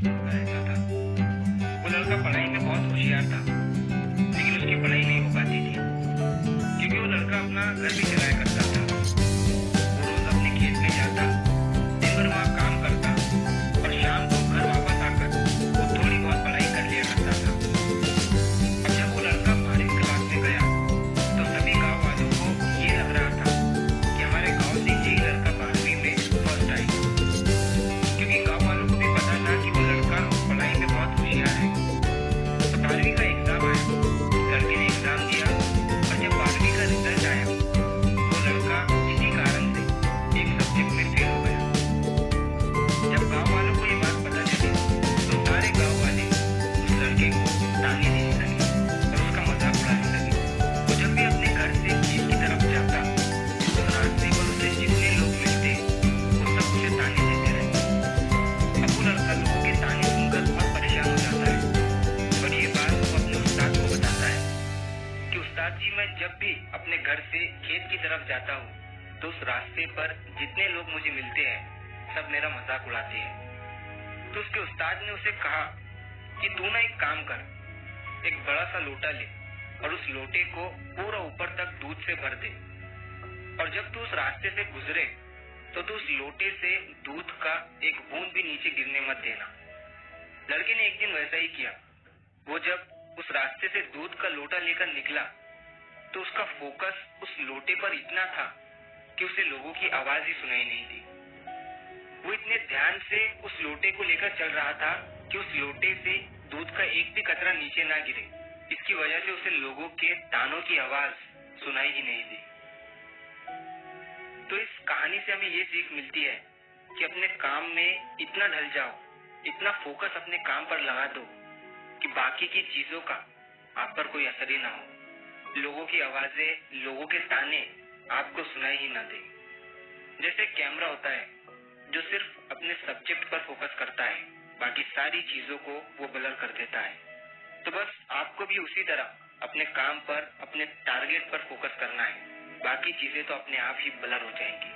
रहता था। वो लड़का पढ़ाई में बहुत होशियार था, लेकिन उसकी पढ़ाई नहीं हो पाती थी, क्योंकि वो लड़का अपना घर भी चलाया करता था। वो रोज अपने खेत में जाता, दिन भर वहाँ काम करता और शाम को घर वापस आकर वो थोड़ी बहुत पढ़ाई कर लिया करता था। अब जब वो लड़का 12वीं क्लास में गया, तो सभी गांव वालों को ये लग रहा था कि हमारे गांव से यही लड़का 12वीं में फर्स्ट आएगा, क्योंकि गांव वालों को भी पता था कि वो लड़का पढ़ाई में बहुत होशियार है। तो 12वीं का एग्जाम आया, लड़के ने एग्जाम दिया और जब 12वीं का रिजल्ट आया, वो लड़का किसी कारण से एक सब्जेक्ट में फेल हो गया। जब गांव वालों को ये बात पता चली, तो सारे गांव वाले उस लड़के को ताने देने लगे और उसका मजाक उड़ाने लगे। वो जब भी अपने घर से खेत की तरफ जाता, उस रास्ते पर उसे जितने लोग मिलते, वो सब उसे ताने देते रहे। अब वो लड़का लोगों के ताने सुनकर बहुत परेशान हो जाता है और ये बात वो अपने उस्ताद को बताता है कि उस्ताद जी, मैं जब भी अपने घर से खेत की तरफ जाता हूँ, तो उस रास्ते पर जितने लोग मुझे मिलते हैं, सब मेरा मजाक उड़ाते हैं। तो उसके उस्ताद ने उसे कहा कि तू ना एक काम कर, एक बड़ा सा लोटा ले और उस लोटे को पूरा ऊपर तक दूध से भर दे, और जब तू उस रास्ते से गुजरे तो तू उस लोटे से दूध का एक बूंद भी नीचे गिरने मत देना। लड़के ने एक दिन वैसा ही किया। वो जब उस रास्ते से दूध का लोटा लेकर निकला, तो उसका फोकस उस लोटे पर इतना था कि उसे लोगों की आवाज ही सुनाई नहीं दी। वो इतने ध्यान से उस लोटे को लेकर चल रहा था कि उस लोटे से दूध का एक भी कतरा नीचे ना गिरे। इसकी वजह से उसे लोगों के तानों की आवाज सुनाई ही नहीं दी। तो इस कहानी से हमें ये सीख मिलती है कि अपने काम में इतना ढल जाओ, इतना फोकस अपने काम पर लगा दो कि बाकी की चीजों का आप पर कोई असर ही ना हो। लोगों की आवाजें, लोगों के ताने आपको सुनाई ही ना दे। जैसे कैमरा होता है जो सिर्फ अपने सब्जेक्ट पर फोकस करता है, बाकी सारी चीजों को वो ब्लर कर देता है। तो बस आपको भी उसी तरह अपने काम पर, अपने टारगेट पर फोकस करना है। बाकी चीजें तो अपने आप ही ब्लर हो जाएंगी।